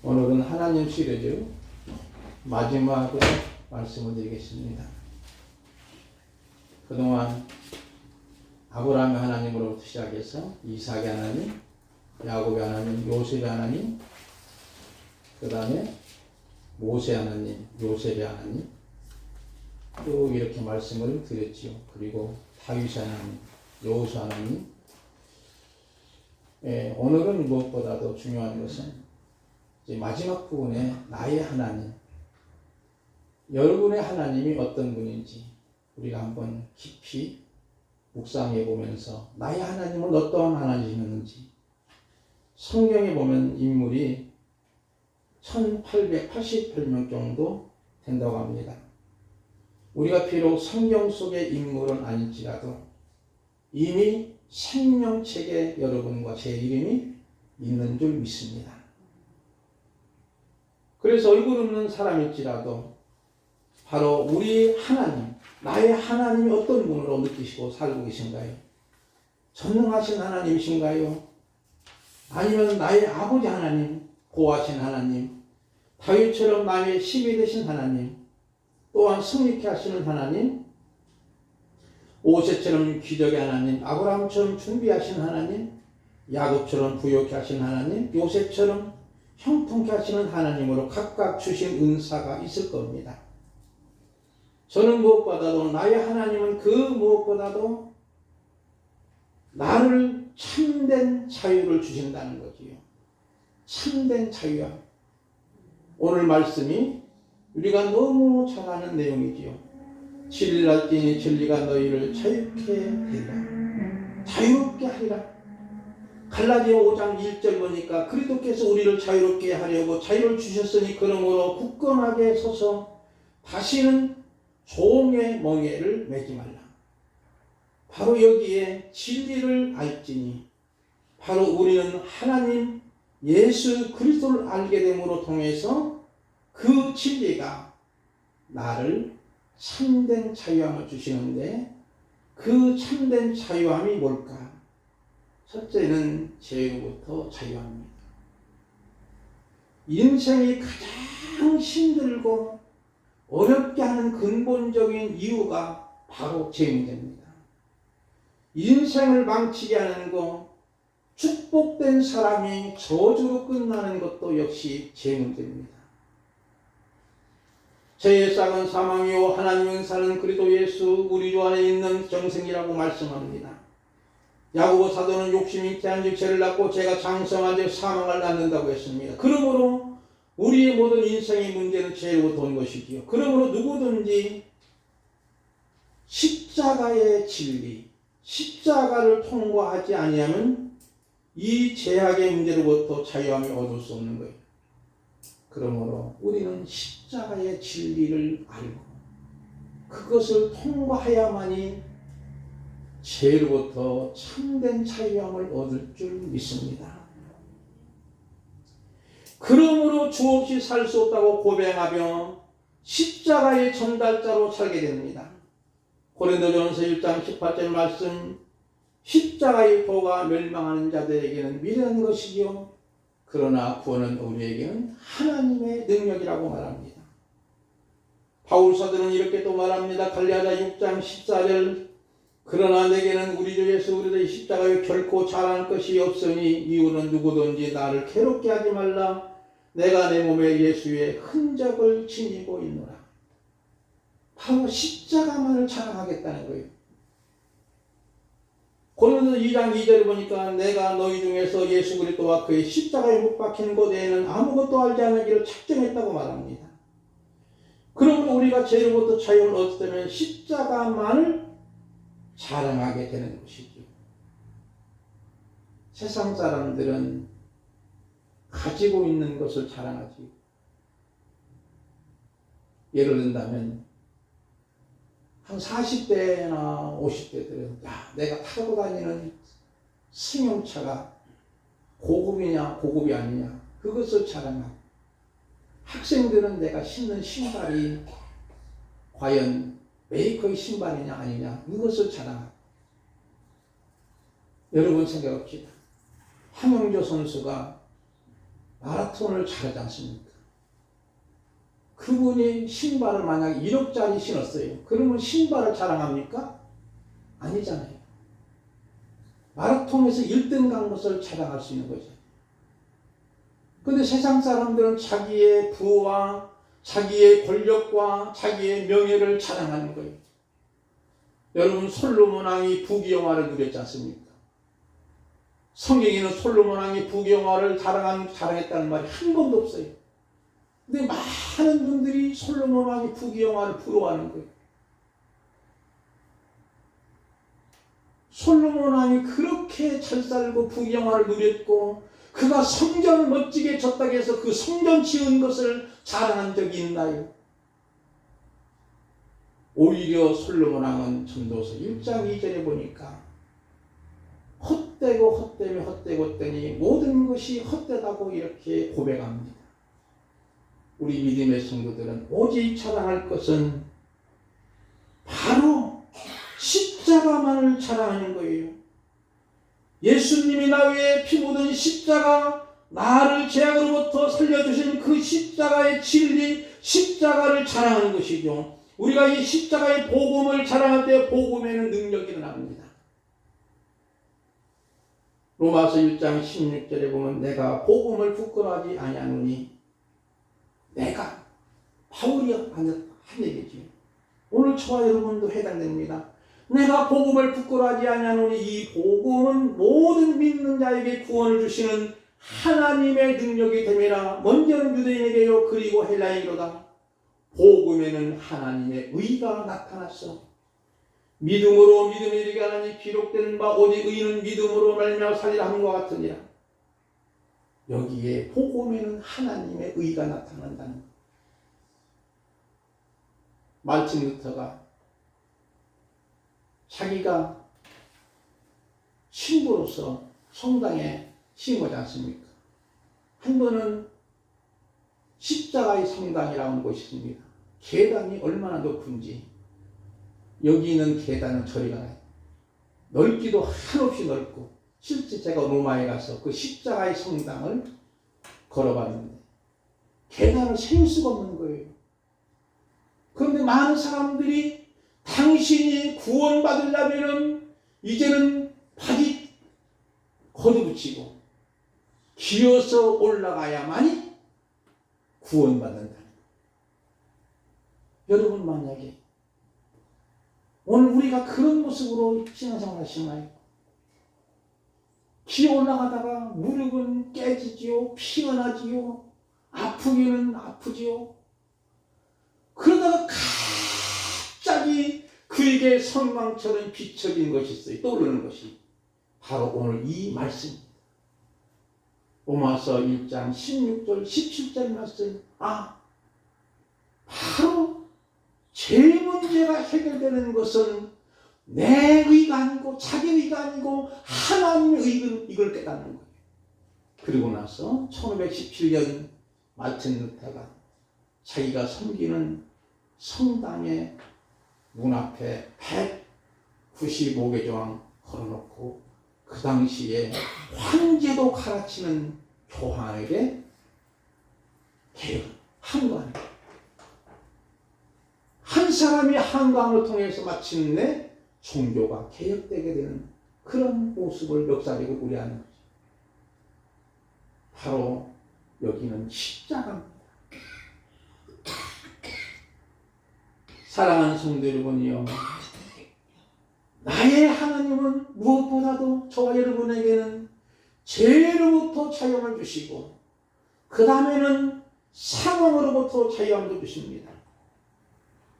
오늘은 하나님 시리즈 마지막으로 말씀을 드리겠습니다. 그동안 아브라함의 하나님으로부터 시작해서 이삭의 하나님, 야곱의 하나님, 요셉의 하나님, 그 다음에 모세 하나님, 요셉의 하나님, 또 이렇게 말씀을 드렸지요. 그리고 다윗의 하나님, 여호수 하나님. 오늘은 무엇보다도 중요한 것은 이제 마지막 부분에 나의 하나님, 여러분의 하나님이 어떤 분인지 우리가 한번 깊이 묵상해 보면서 나의 하나님은 어떠한 하나님이었는지, 성경에 보면 인물이 1888명 정도 된다고 합니다. 우리가 비록 성경 속의 인물은 아닐지라도 이미 생명책에 여러분과 제 이름이 있는 줄 믿습니다. 그래서 얼굴 없는 사람일지라도 바로 우리 하나님, 나의 하나님이 어떤 분으로 느끼시고 살고 계신가요? 전능하신 하나님이신가요? 아니면 나의 아버지 하나님, 보호하신 하나님, 다윗처럼 나의 힘이 되신 하나님, 또한 승리케 하시는 하나님, 모세처럼 기적의 하나님, 아브라함처럼 준비하신 하나님, 야곱처럼 부욕케 하신 하나님, 요셉처럼 형통케 하시는 하나님으로 각각 주신 은사가 있을 겁니다. 저는 무엇보다도 나의 하나님은 그 무엇보다도 나를 참된 자유를 주신다는 거지요. 참된 자유야. 오늘 말씀이 우리가 너무 잘 아는 내용이지요. 진리를 알지니 진리가 너희를 자유케 하리라. 자유롭게 하리라. 갈라디아 5장 1절 보니까 그리스도께서 우리를 자유롭게 하려고 자유를 주셨으니 그러므로 굳건하게 서서 다시는 종의 멍에를 매지 말라. 바로 여기에 진리를 알지니 바로 우리는 하나님 예수 그리스도를 알게 됨으로 통해서 그 진리가 나를 참된 자유함을 주시는데 그 참된 자유함이 뭘까? 첫째는 죄로부터 자유합니다. 인생이 가장 힘들고 어렵게 하는 근본적인 이유가 바로 죄 문제입니다. 인생을 망치게 하는 것, 축복된 사람이 저주로 끝나는 것도 역시 죄 문제입니다. 죄의 싹은 사망이요 하나님은 사는 그리스도 예수 우리 주 안에 있는 정생이라고 말씀합니다. 야고보 사도는 욕심이 잉태한즉 죄를 낳고 죄가 장성한즉 사망을 낳는다고 했습니다. 그러므로 우리의 모든 인생의 문제는 죄로부터 온 것이지요. 그러므로 누구든지 십자가의 진리, 십자가를 통과하지 아니하면 이 죄악의 문제로부터 자유함을 얻을 수 없는 거예요. 그러므로 우리는 십자가의 진리를 알고 그것을 통과해야만이 죄로부터 참된 자유함을 얻을 줄 믿습니다. 그러므로 주 없이 살 수 없다고 고백하며 십자가의 전달자로 살게 됩니다. 고린도전서 1장 18절 말씀, 십자가의 도가 멸망하는 자들에게는 미련한 것이요 그러나 구원은 우리에게는 하나님의 능력이라고 말합니다. 바울 사도는 이렇게 또 말합니다. 갈라디아 6장 14절, 그러나 내게는 우리 주 예수 그리스도의 십자가에 결코 잘할 것이 없으니 이유는 누구든지 나를 괴롭게 하지 말라. 내가 내 몸에 예수의 흔적을 지니고 있노라. 바로 십자가만을 자랑하겠다는 거예요. 고린도서 2장 2절을 보니까 내가 너희 중에서 예수 그리스도와 그의 십자가에 못 박힌 것 외에는 아무것도 알지 않기를 작정했다고 말합니다. 그러므로 우리가 죄로부터 자유를 얻으려면 십자가만을 자랑하게 되는 것이죠. 세상 사람들은 가지고 있는 것을 자랑하지. 예를 든다면 한 40대나 50대들은 내가 타고 다니는 승용차가 고급이냐 고급이 아니냐 그것을 자랑하고, 학생들은 내가 신는 신발이 과연 메이커의 신발이냐 아니냐 이것을 자랑하고. 여러분 생각합시다. 황영조 선수가 마라톤을 잘하지 않습니까? 그분이 신발을 만약 1억짜리 신었어요. 그러면 신발을 자랑합니까? 아니잖아요. 마라톤에서 1등 간 것을 자랑할 수 있는 거죠. 근데 세상 사람들은 자기의 부와 자기의 권력과 자기의 명예를 자랑하는 거예요. 여러분, 솔로몬 왕이 부귀영화를 누렸지 않습니까? 성경에는 솔로몬 왕이 부귀영화를 자랑했다는 말이 한 번도 없어요. 근데 많은 분들이 솔로몬 왕이 부귀영화를 부러워하는 거예요. 솔로몬 왕이 그렇게 잘 살고 부귀영화를 누렸고 그가 성전을 멋지게 졌다고 해서 그 성전 지은 것을 자랑한 적이 있나요? 오히려 솔로몬 왕은 전도서 1장 2절에 보니까 헛되고 헛되며 헛되고 헛되니 모든 것이 헛되다고 이렇게 고백합니다. 우리 믿음의 성도들은 오직 자랑할 것은 바로 십자가만을 자랑하는 거예요. 예수님이 나 위에 피 묻은 십자가, 나를 죄악으로부터 살려주신 그 십자가의 진리, 십자가를 자랑하는 것이죠. 우리가 이 십자가의 복음을 자랑할 때 복음에는 능력이 일어납니다. 로마서 1장 16절에 보면 내가 복음을 부끄러워하지 아니하노니, 내가 바울이 한 얘기죠. 오늘 저와 여러분도 해당됩니다. 내가 복음을 부끄러워하지 아니하노니 이 복음은 모든 믿는 자에게 구원을 주시는 하나님의 능력이 됨이라. 먼저는 유대인에게요 그리고 헬라인이로다. 복음에는 하나님의 의가 나타났어. 믿음으로 믿음에 이르게 하나니 기록된 바 오직 의인은 믿음으로 말미암아 살리라 함과 같으니라. 여기에 복음에는 하나님의 의가 나타난다는 것. 말틴 루터가 자기가 신부로서 성당에 심어지 않습니까? 한 번은 십자가의 성당이라는 곳이 있습니다. 계단이 얼마나 높은지, 여기 있는 계단은 저리가 나요. 넓기도 한없이 넓고, 실제 제가 로마에 가서 그 십자가의 성당을 걸어봤는데 계단을 세울 수가 없는 거예요. 그런데 많은 사람들이 당신이 구원받으려면 이제는 바지 걷어붙이고 기어서 올라가야만이 구원받는다. 여러분, 만약에 오늘 우리가 그런 모습으로 신앙생활 하시나요? 기어 올라가다가 무릎은 깨지지요, 피가 나지요, 아프기는 아프지요. 그러다가 갑자기 그에게 성광처럼 비춰진 것이 있어요. 떠오르는 것이 바로 오늘 이 말씀입니다. 로마서 1장 16절 17절 말씀. 바로 제 문제가 해결되는 것은 내 의가 아니고 자기 의가 아니고 하나님의 의를 이걸 깨닫는 거예요. 그리고 나서 1517년 마틴 루터가 자기가 섬기는 성당의 문 앞에 195개 조항 걸어놓고 그 당시에 황제도 가르치는 교황에게 개혁, 한관. 한 사람이 한강을 통해서 마침내 종교가 개혁되게 되는 그런 모습을 역사적으로 우려하는 거죠. 바로 여기는 십자가입니다. 사랑하는 성도 여러분이요, 나의 하나님은 무엇보다도 저와 여러분에게는 죄로부터 자유함을 주시고 그 다음에는 상황으로부터 자유함을 주십니다.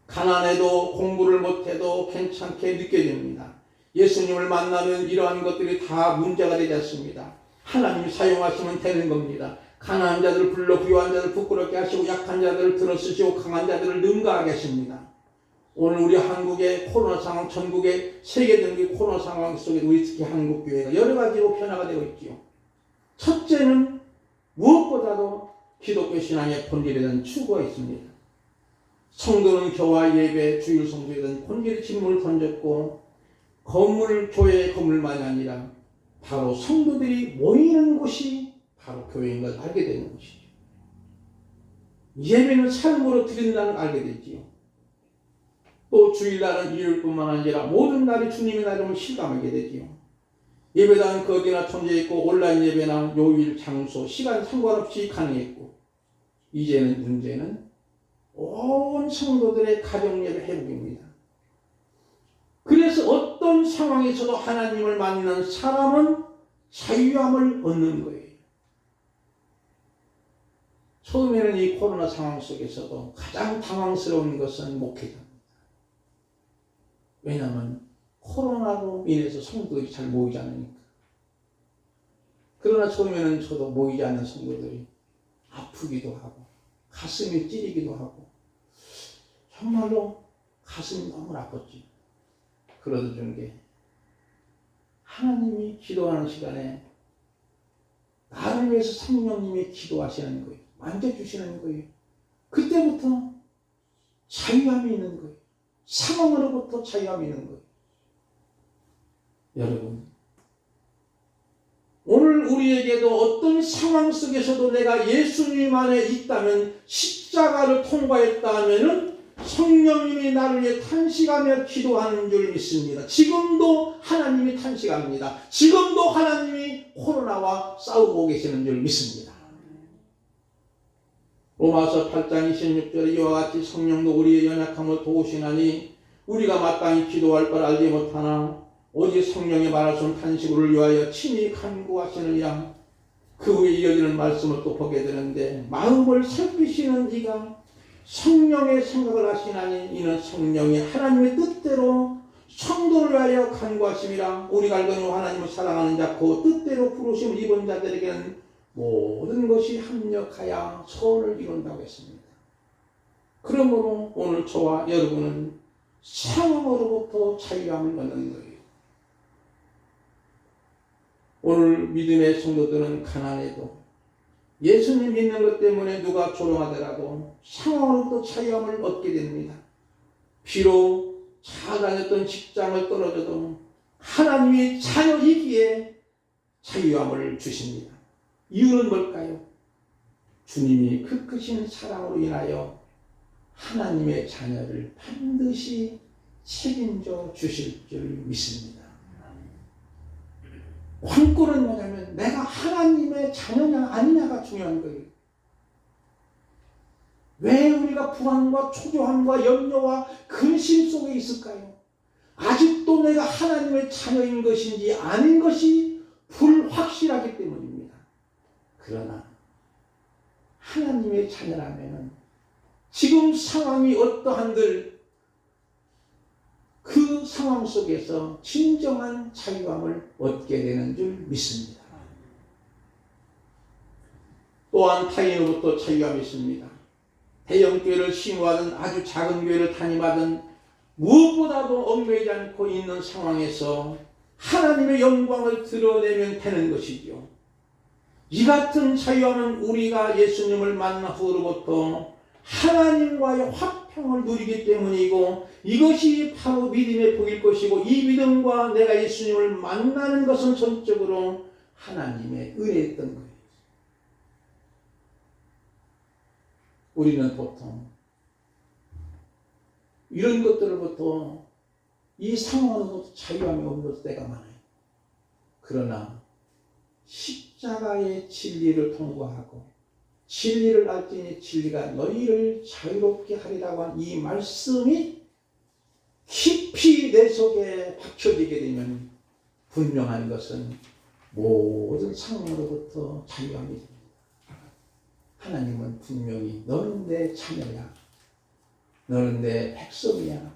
가난해도 공부를 못해도 괜찮게 느껴집니다. 예수님을 만나면 이러한 것들이 다 문제가 되지 않습니다. 하나님이 사용하시면 되는 겁니다. 가난한 자들을 불러 부유한 자들을 부끄럽게 하시고 약한 자들을 들어쓰시고 강한 자들을 능가하게 하십니다. 오늘 우리 한국의 코로나 상황, 전국의 세계적인 코로나 상황 속에 우리 특히 한국 교회가 여러 가지로 변화가 되고 있지요. 첫째는 무엇보다도 기독교 신앙의 본질에 대한 추구가 있습니다. 성도는 교화 예배, 주일 성도에 대한 본질의 질문을 던졌고, 교회 건물만이 아니라 바로 성도들이 모이는 곳이 바로 교회인 걸 알게 되는 것이죠. 예배는 삶으로 드린다는 걸 알게 되지요. 또 주일날은 일요일뿐만 아니라 모든 날이 주님의 날임을 실감하게 되지요. 예배당은 거기나 존재했고 온라인 예배나 요일, 장소, 시간 상관없이 가능했고 이제는 문제는 온 성도들의 가정예배 회복입니다. 그래서 어떤 상황에서도 하나님을 만나는 사람은 자유함을 얻는 거예요. 처음에는 이 코로나 상황 속에서도 가장 당황스러운 것은 목회자입니다. 왜냐하면 코로나로 인해서 성도들이 잘 모이지 않으니까. 그러나 처음에는 저도 모이지 않는 성도들이 아프기도 하고 가슴이 찌리기도 하고 정말로 가슴이 너무 아팠지. 그러던 중에 하나님이 기도하는 시간에 나를 위해서 성령님이 기도하시는 거예요. 만져주시는 거예요. 그때부터 자유함이 있는 거예요. 상황으로부터 자유함이 있는 거예요. 여러분, 오늘 우리에게도 어떤 상황 속에서도 내가 예수님 안에 있다면, 십자가를 통과했다면 성령님이 나를 위해 탄식하며 기도하는 줄 믿습니다. 지금도 하나님이 탄식합니다. 지금도 하나님이 코로나와 싸우고 계시는 줄 믿습니다. 로마서 8장 26절에 이와 같이 성령도 우리의 연약함을 도우시나니 우리가 마땅히 기도할 걸 알지 못하나 오직 성령이 말하신 탄식을 위하여 친히 간구하시느냐. 그 후에 이어지는 말씀을 또 보게 되는데, 마음을 살피시는 이가 성령의 생각을 하시나니 이는 성령이 하나님의 뜻대로 성도를 위하여 간구하심이라. 우리가 알거니와 하나님을 사랑하는 자 그 뜻대로 부르심을 입은 자들에게는 모든 것이 합력하여 선을 이룬다고 했습니다. 그러므로 오늘 저와 여러분은 상황으로부터 자유함을 얻는 거예요. 오늘 믿음의 성도들은 가난해도 예수님 믿는 것 때문에 누가 조롱하더라도 상황으로부터 자유함을 얻게 됩니다. 비록 잘 다녔던 직장을 떨어져도 하나님의 자녀이기에 자유함을 주십니다. 이유는 뭘까요? 주님이 그 크신 사랑으로 인하여 하나님의 자녀를 반드시 책임져 주실 줄 믿습니다. 관건은 뭐냐면 내가 하나님의 자녀냐 아니냐가 중요한 거예요. 왜 우리가 불안과 초조함과 염려와 근심 속에 있을까요? 아직도 내가 하나님의 자녀인 것인지 아닌 것이 불확실하기 때문입니다. 그러나 하나님의 자녀라면 지금 상황이 어떠한들 그 상황 속에서 진정한 자유함을 얻게 되는 줄 믿습니다. 또한 타인으로부터 자유함이 있습니다. 대형교회를 신고하든 아주 작은 교회를 담임하든 무엇보다도 얽매이지 않고 있는 상황에서 하나님의 영광을 드러내면 되는 것이죠. 이 같은 자유함은 우리가 예수님을 만난 후로부터 하나님과의 화평을 누리기 때문이고, 이것이 바로 믿음의 복일 것이고, 이 믿음과 내가 예수님을 만나는 것은 전적으로 하나님의 은혜였던 거예요. 우리는 보통 이런 것들로부터, 이 상황으로부터 자유함이 없는 때가 많아요. 그러나 십자가의 진리를 통과하고 진리를 알지니 진리가 너희를 자유롭게 하리라고 한 이 말씀이 깊이 내 속에 박혀지게 되면 분명한 것은 모든 상황으로부터 자유함이 됩니다. 하나님은 분명히 너는 내 자녀야, 너는 내 백성이야.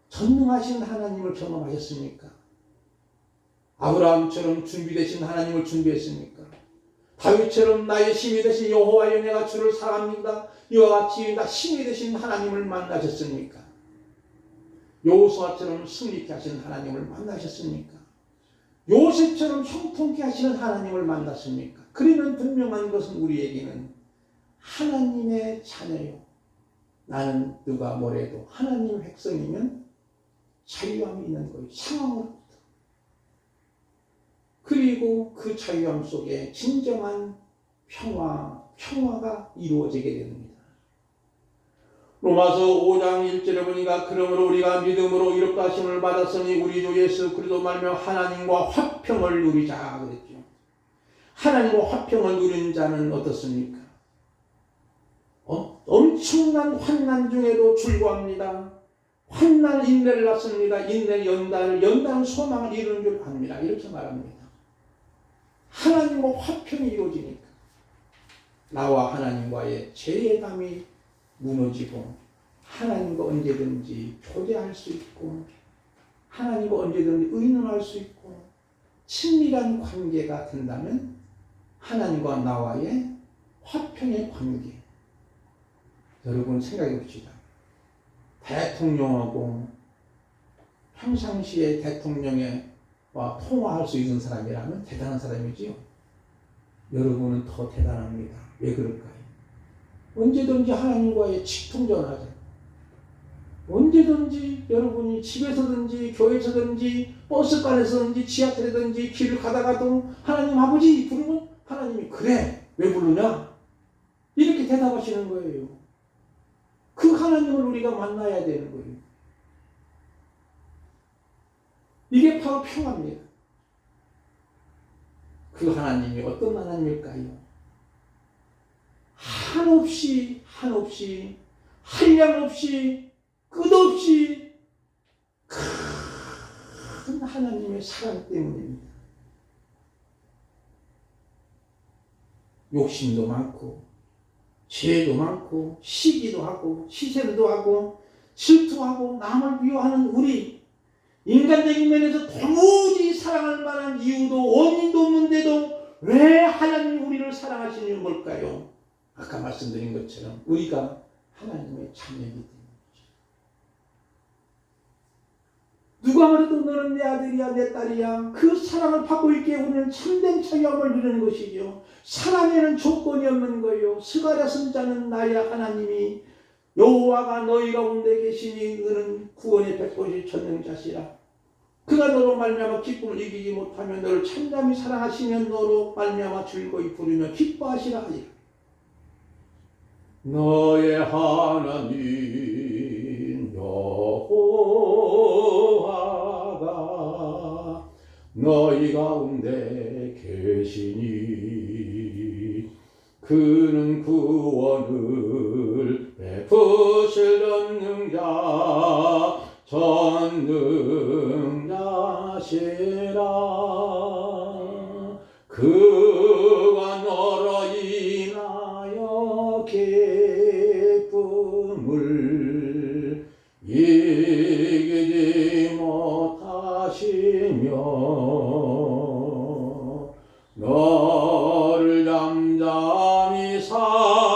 전능하신 하나님을 경험하셨습니까? 아브라함처럼 준비되신 하나님을 준비했습니까? 다윗처럼 나의 힘이 되신 여호와여 내가 주를 사랑합니다. 이와 같이 나 힘이 되신 하나님을 만나셨습니까? 여호수아처럼 승리케 하시는 하나님을 만나셨습니까? 요셉처럼 형통케 하시는 하나님을 만났습니까? 그러면 분명한 것은 우리에게는 하나님의 자녀요. 나는 누가 뭐래도 하나님의 백성이면 자유함이 있는 거예요. 상황으로부터. 그리고 그 자유함 속에 진정한 평화가 이루어지게 됩니다. 로마서 5장 1절에 보니까 그러므로 우리가 믿음으로 이롭다 하심을 받았으니 우리 주 예수 그리스도 말미암아 하나님과 화평을 누리자 그랬죠. 하나님과 화평을 누리는 자는 어떻습니까? 엄청난 환난 중에도 즐거워합니다. 환난 인내를 낳습니다. 인내 연단은 소망을 이루는 줄 압니다. 이렇게 말합니다. 하나님과 화평이 이루어지니까 나와 하나님과의 죄의감이 무너지고 하나님과 언제든지 교제할 수 있고 하나님과 언제든지 의논할 수 있고 친밀한 관계가 된다면 하나님과 나와의 화평의 관계. 여러분 생각해 봅시다. 대통령하고 평상시에 대통령과 통화할 수 있는 사람이라면 대단한 사람이지요. 여러분은 더 대단합니다. 왜 그럴까요? 언제든지 하나님과의 직통전하자. 언제든지 여러분이 집에서든지 교회에서든지 버스간에서든지 지하철에든지 길을 가다가도 하나님 아버지 부르면 하나님이 그래 왜 부르냐? 이렇게 대답하시는 거예요. 그 하나님을 우리가 만나야 되는 거예요. 이게 바로 평화입니다. 그 하나님이 어떤 하나님일까요? 한없이 한량없이 끝없이 큰 하나님의 사랑 때문입니다. 욕심도 많고 죄도 많고 시기도 하고 시샘도 하고 질투하고 남을 미워하는 우리 인간적인 면에서 도무지 사랑할 만한 이유도 원인도 없는데도 왜 하나님이 우리를 사랑하시는 걸까요? 아까 말씀드린 것처럼 우리가 하나님의 자녀이기 때문이죠. 누가 말해도 너는 내 아들이야 내 딸이야 그 사랑을 받고 있기에 우리는 참된 자유함을 누리는 것이죠. 사랑에는 조건이 없는 거예요. 스가랴 선자는 나의 하나님이 여호와가 너희 가운데 계시니 너는 구원의 백보시 전능자시라. 그가 너로 말미암아 기쁨을 이기지 못하면 너를 참담히 사랑하시면 너로 말미암아 즐거이 부르며 기뻐하시라 하리라. 너의 하나님 여호와가 너희 가운데 계시니 그는 구원을 베푸실 전능자시라. 그가 너로 인하여 기쁨을 이기지 못하시며 너를 잠잠히 사랑하시며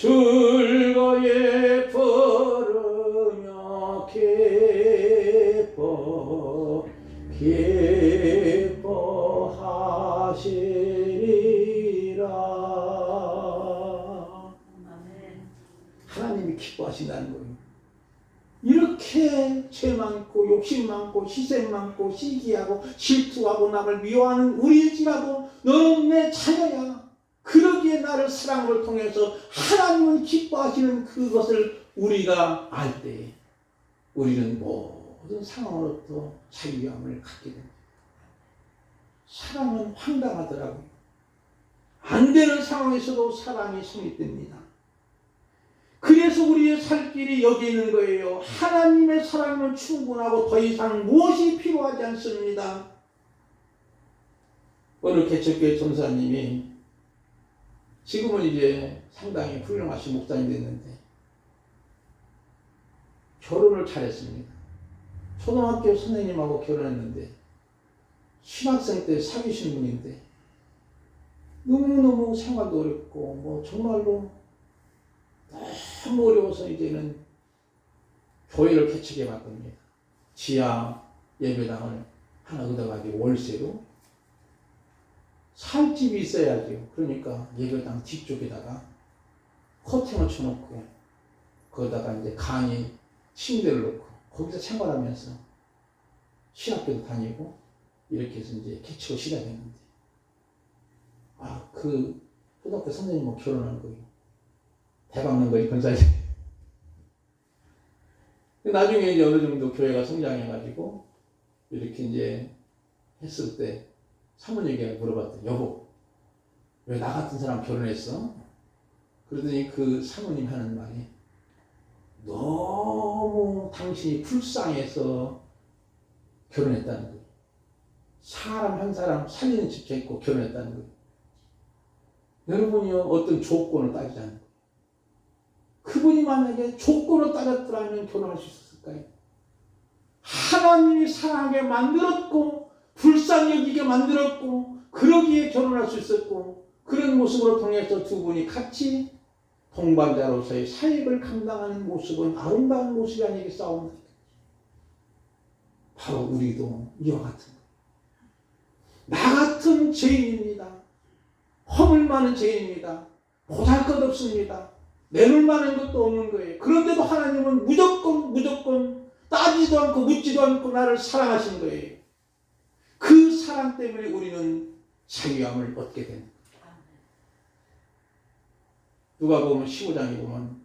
즐거이 부르며 기뻐하시리라. 하나님이 기뻐하신다는 거예요. 이렇게 죄 많고 욕심 많고 희생 많고 시기하고 질투하고 남을 미워하는 우리일지라도 너는 내 자녀야. 그러기에 나를 사랑을 통해서 하나님은 기뻐하시는 그것을 우리가 알 때 우리는 모든 상황으로부터 자유함을 갖게 됩니다. 사랑은 황당하더라고요. 안 되는 상황에서도 사랑이 성립됩니다. 그래서 우리의 살 길이 여기 있는 거예요. 하나님의 사랑은 충분하고 더 이상 무엇이 필요하지 않습니다. 어느 개척교회 전사님이 지금은 이제 상당히 훌륭하신 목사님 됐는데 결혼을 잘했습니다. 초등학교 선생님하고 결혼했는데 신학생 때 사귀신 분인데 너무너무 생활도 어렵고 뭐 정말로 너무 어려워서 이제는 교회를 개척해 봤답니다. 지하 예배당을 하나 얻어가지고 월세로 살 집이 있어야죠. 그러니까 예배당 뒤쪽에다가 커튼을 쳐놓고 거기다가 이제 강의 침대를 놓고 거기서 생활하면서 신학교도 다니고 이렇게 해서 이제 개척을 시작했는데, 그 초등학교 선생님하고 결혼한 거예요. 대박난 거예요, 권사님. 나중에 이제 어느 정도 교회가 성장해가지고 이렇게 이제 했을 때 사모님에게 물어봤더니, 여보, 왜 나 같은 사람 결혼했어? 그러더니 그 사모님 하는 말이, 너무 당신이 불쌍해서 결혼했다는 거예요. 사람 한 사람 살리는 집착 있고 결혼했다는 거예요. 여러분이요, 어떤 조건을 따지지 않는 거예요. 그분이 만약에 조건을 따졌더라면 결혼할 수 있었을까요? 하나님이 사랑하게 만들었고 불쌍히 여기게 만들었고 그러기에 결혼할 수 있었고, 그런 모습으로 통해서 두 분이 같이 동반자로서의 사역을 감당하는 모습은 아름다운 모습이 아니겠사옵니까? 바로 우리도 이와 같은 거예요. 나 같은 죄인입니다. 허물 많은 죄인입니다. 보잘것없습니다. 내놓을 만한 것도 없는 거예요. 그런데도 하나님은 무조건 따지도 않고 묻지도 않고 나를 사랑하신 거예요. 그 사랑 때문에 우리는 자유함을 얻게 됩니다. 누가복음 15장에 보면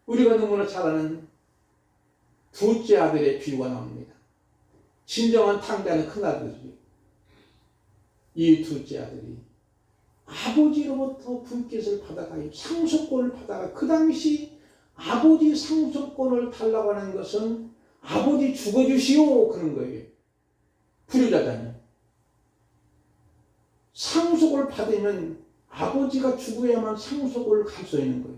우리가 너무나 잘 아는 둘째 아들의 비유가 나옵니다. 진정한 탕자는 큰아들이죠. 이 둘째 아들이 아버지로부터 분깃을 받아가요. 상속권을 받아가. 그 당시 아버지 상속권을 달라고 하는 것은 아버지 죽어주시오 그런 거예요. 불효자잖아요. 상속을 받으면 아버지가 죽어야만 상속을 갈 수 있는 거예요.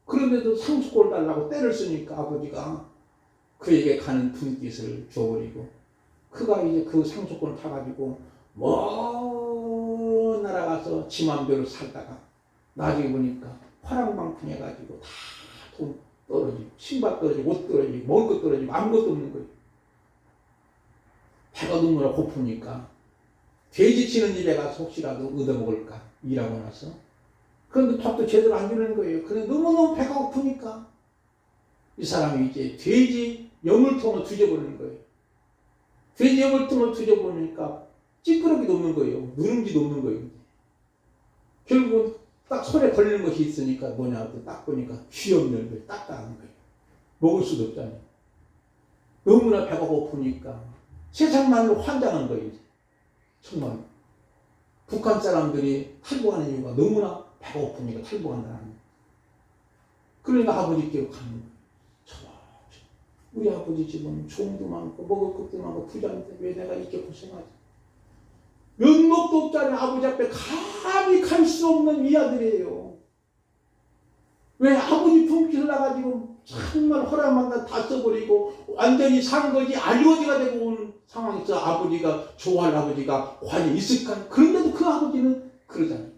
그런데도 상속권을 달라고 때를 쓰니까 아버지가 그에게 가는 분깃을 줘버리고, 그가 이제 그 상속권을 타가지고 먼 나라 가서 지 맘대로 살다가 나중에 보니까 화랑방풍해가지고 다 돈 떨어지고 신발 떨어지고 옷 떨어지고 먹을 것 떨어지고 아무것도 없는 거예요. 배가 너무나 고프니까 돼지 치는 집에 가서 혹시라도 얻어먹을까 일하고 나서. 그런데 밥도 제대로 안 주는 거예요. 그런데 너무너무 배가 고프니까 이 사람이 이제 돼지 여물통을 뒤져보는 거예요. 돼지 여물통을 뒤져보니까 찌끄러기도 없는 거예요. 누룽지도 없는 거예요. 결국은 딱 손에 걸리는 것이 있으니까 뭐냐, 딱 보니까 쥐 없는 거예요. 딱딱한 거예요. 먹을 수도 없잖아요. 너무나 배가 고프니까 세상만으로 환장한 거예요. 정말 북한 사람들이 탈북하는 이유가 너무나 배가 고프니까 탈북한다는 거예요. 그러니까 아버지께로 가는 거예요. 우리 아버지 집은 종도 많고 먹을 것도 많고 부자인데 왜 내가 이렇게 고생하지? 면목도 없잖아요. 아버지 앞에 감히 갈 수 없는 이 아들이에요. 왜 아버지 품깃을 나가지고 정말 허락만 다 써버리고 완전히 산 것이 알거지가 되고 온 상황에서 아버지가 좋아할 아버지가 과연 있을까? 그런데도 그 아버지는 그러잖아요.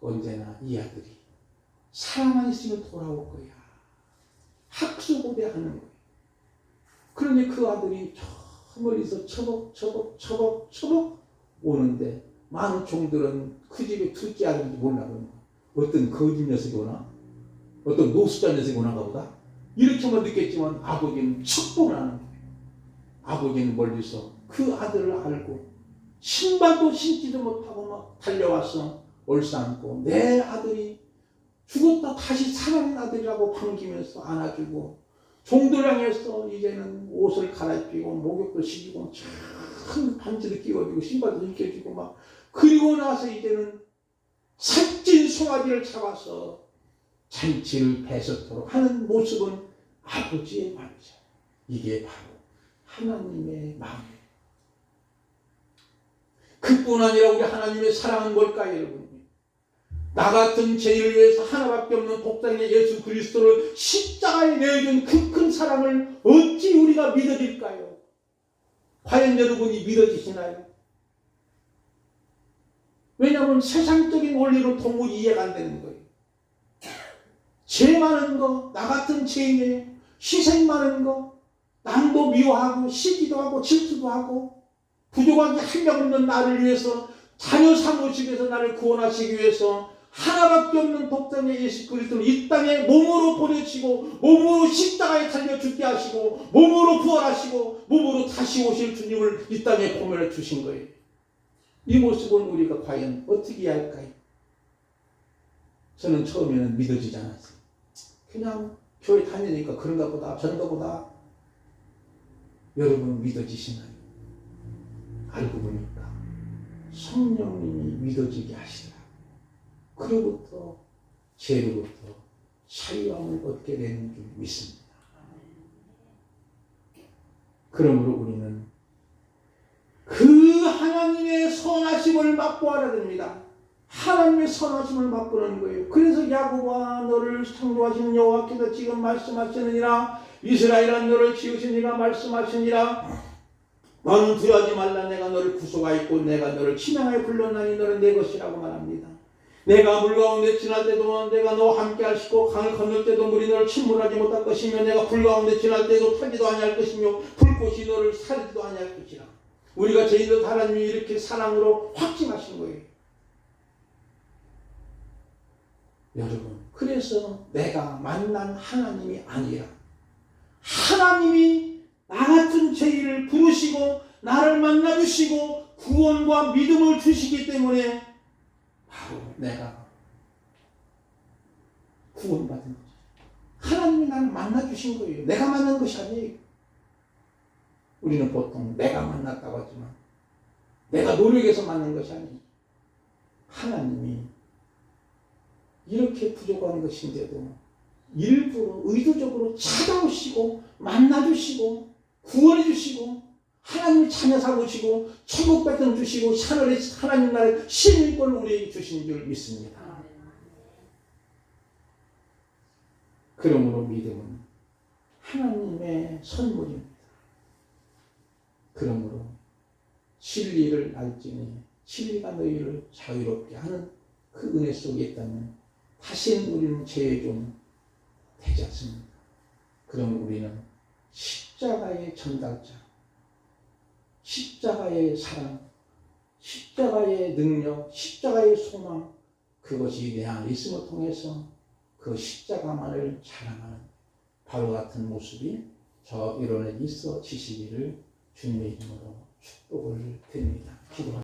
언제나 이 아들이 사랑만 있으면 돌아올 거야. 학수고대하는 거예요. 그러니 그 아들이 저 멀리서 처벅 오는데 많은 종들은 그 집에 둘째 아들인지 몰라요. 어떤 거짓 녀석이 오나? 어떤 노숙자 녀석이 오나가 보다? 이렇게만 느꼈지만 아버지는 척봉을 하는 거예요. 아버지는 멀리서 그 아들을 알고 신발도 신지도 못하고 막 달려와서 얼싸안고 내 아들이 죽었다 다시 살아난 아들이라고 반기면서 안아주고, 종들 향해서 이제는 옷을 갈아입히고 목욕도 시키고 큰 반지도 끼워주고 신발도 입혀주고 막, 그리고 나서 이제는 살찐 송아지를 잡아서 잔치를 배설토록 하는 모습은 아버지의 마음이죠. 이게 바로 하나님의 마음이에요. 그뿐 아니라 우리 하나님의 사랑은 뭘까요, 여러분? 나 같은 죄인을 위해서 하나밖에 없는 독생의 예수 그리스도를 십자가에 내어준 그 큰 사랑을 어찌 우리가 믿어질까요? 과연 여러분이 믿어지시나요? 왜냐하면 세상적인 원리로 도무지 이해가 안 되는 거예요. 죄 많은 거, 나 같은 죄인이에요. 희생 많은 거, 남도 미워하고 시기도 하고 질투도 하고 부족하게 한명 없는 나를 위해서 자녀 삼으시기 위해서 나를 구원하시기 위해서 하나밖에 없는 독자의 예수 그리스도를 이 땅에 몸으로 보내시고 몸으로 십자가에 달려 죽게 하시고 몸으로 부활하시고 몸으로 다시 오실 주님을 이 땅에 보면해 주신 거예요. 이 모습은 우리가 과연 어떻게 해야 할까요? 저는 처음에는 믿어지지 않았어요. 그냥 교회 다니니까 그런가 보다 저런가 보다. 여러분 믿어지시나요? 알고 보니까 성령님이 믿어지게 하시더라. 그로부터 죄로부터 자유함을 얻게 되는 줄 믿습니다. 그러므로 우리는 그 하나님의 선하심을 맛보아야 됩니다. 하나님의 선하심을 맛보는 거예요. 그래서 야곱아 너를 창조하신 여호와께서 지금 말씀하시느니라 이스라엘아 너를 지으신 이가 말씀하시니라 너는 두려워하지 말라 내가 너를 구속하였고 내가 너를 친양하여 불렀나니 너는 내 것이라고 말합니다. 내가 물 가운데 지날 때도 내가 너와 함께 하시고 강을 건널 때도 물이 너를 침몰하지 못할 것이며 내가 불 가운데 지날 때도 타지도 아니할 것이며 불꽃이 너를 사르지도 아니할 것이라. 우리가 저희들 하나님이 이렇게 사랑으로 확증하신 거예요. 여러분 그래서 내가 만난 하나님이 아니라 하나님이 나 같은 죄인을 부르시고 나를 만나주시고 구원과 믿음을 주시기 때문에 바로 내가 구원받은 거죠. 하나님이 나를 만나주신 거예요. 내가 만난 것이 아니에요. 우리는 보통 내가 만났다고 하지만 내가 노력해서 만난 것이 아니에요. 하나님이 이렇게 부족한 것인데도 일부러 의도적으로 찾아오시고 만나주시고 구원해주시고 하나님이 자녀 삼으시고 천국 백성 주시고 하늘의 하나님 나라의 시민권을 우리에게 주신 줄 믿습니다. 그러므로 믿음은 하나님의 선물입니다. 그러므로 진리를 알지니 진리가 너희를 자유롭게 하는 그 은혜 속에 있다면 다시는 우리는 죄의 종 되지 않습니다. 그럼 우리는 십자가의 전달자, 십자가의 사랑, 십자가의 능력, 십자가의 소망, 그것이 내 안에 있음을 통해서 그 십자가만을 자랑하는 바로 같은 모습이 저 이론에 있어 지시기를 주님의 이름으로 축복을 드립니다. 기도합니다.